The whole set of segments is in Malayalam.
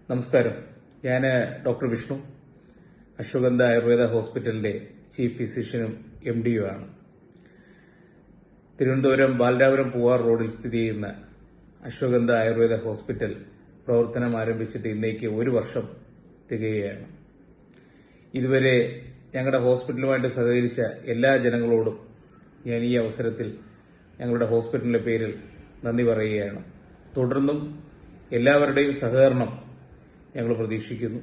നമസ്കാരം. ഞാൻ ഡോക്ടർ വിഷ്ണു, അശ്വഗന്ധ ആയുർവേദ ഹോസ്പിറ്റലിന്റെ ചീഫ് ഫിസിഷ്യനും MD-യും ആണ്. തിരുവനന്തപുരം ബാലരാപുരം പൂവാർ റോഡിൽ സ്ഥിതി ചെയ്യുന്ന അശ്വഗന്ധ ആയുർവേദ ഹോസ്പിറ്റൽ പ്രവർത്തനം ആരംഭിച്ചിട്ട് ഇന്നേക്ക് 1 വർഷം തികയുകയാണ്. ഇതുവരെ ഞങ്ങളുടെ ഹോസ്പിറ്റലുമായിട്ട് സഹകരിച്ച എല്ലാ ജനങ്ങളോടും ഞാൻ ഈ അവസരത്തിൽ ഞങ്ങളുടെ ഹോസ്പിറ്റലിന്റെ പേരിൽ നന്ദി പറയുകയാണ്. തുടർന്നും എല്ലാവരുടെയും സഹകരണം ഞങ്ങൾ പ്രതീക്ഷിക്കുന്നു.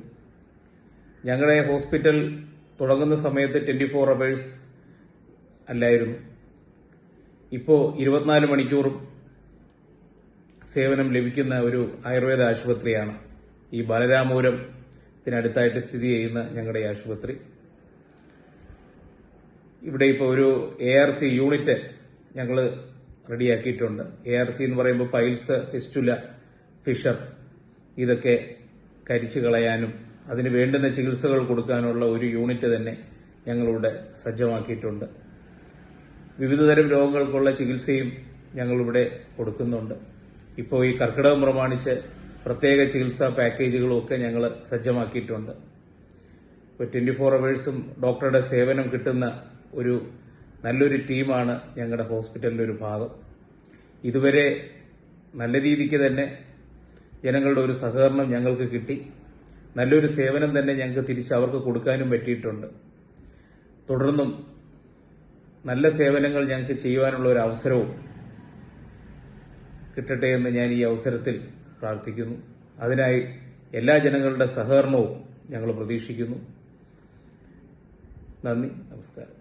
ഞങ്ങളുടെ ഹോസ്പിറ്റൽ തുടങ്ങുന്ന സമയത്ത് 24 hours അല്ലായിരുന്നു. ഇപ്പോൾ 24 മണിക്കൂറും സേവനം ലഭിക്കുന്ന ഒരു ആയുർവേദ ആശുപത്രിയാണ് ഈ ബാലരാമപുരത്തിനടുത്തായിട്ട് സ്ഥിതി ചെയ്യുന്ന ഞങ്ങളുടെ ആശുപത്രി. ഇവിടെ ഇപ്പോൾ ഒരു ARC യൂണിറ്റ് ഞങ്ങൾ റെഡിയാക്കിയിട്ടുണ്ട്. ARC എന്ന് പറയുമ്പോൾ പൈൽസ്, ഫിസ്റ്റുല, ഫിഷർ ഇതൊക്കെ കരിച്ചു കളയാനും അതിന് വേണ്ടുന്ന ചികിത്സകൾ കൊടുക്കാനുള്ള ഒരു യൂണിറ്റ് തന്നെ ഞങ്ങളിവിടെ സജ്ജമാക്കിയിട്ടുണ്ട്. വിവിധതരം രോഗങ്ങൾക്കുള്ള ചികിത്സയും ഞങ്ങളിവിടെ കൊടുക്കുന്നുണ്ട്. ഇപ്പോൾ ഈ കർക്കിടകം പ്രമാണിച്ച് പ്രത്യേക ചികിത്സാ പാക്കേജുകളും ഒക്കെ ഞങ്ങൾ സജ്ജമാക്കിയിട്ടുണ്ട്. ഇപ്പോൾ 24 hours ഡോക്ടറുടെ സേവനം കിട്ടുന്ന ഒരു നല്ലൊരു ടീമാണ് ഞങ്ങളുടെ ഹോസ്പിറ്റലിൻ്റെ ഒരു ഭാഗം. ഇതുവരെ നല്ല രീതിക്ക് തന്നെ ജനങ്ങളുടെ ഒരു സഹകരണം ഞങ്ങൾക്ക് കിട്ടി. നല്ലൊരു സേവനം തന്നെ ഞങ്ങൾക്ക് തിരിച്ച് അവർക്ക് കൊടുക്കാനും പറ്റിയിട്ടുണ്ട്. തുടർന്നും നല്ല സേവനങ്ങൾ ഞങ്ങൾക്ക് ചെയ്യുവാനുള്ള ഒരു അവസരവും കിട്ടട്ടെ എന്ന് ഞാൻ ഈ അവസരത്തിൽ പ്രാർത്ഥിക്കുന്നു. അതിനായി എല്ലാ ജനങ്ങളുടെ സഹകരണവും ഞങ്ങൾ പ്രതീക്ഷിക്കുന്നു. നന്ദി, നമസ്കാരം.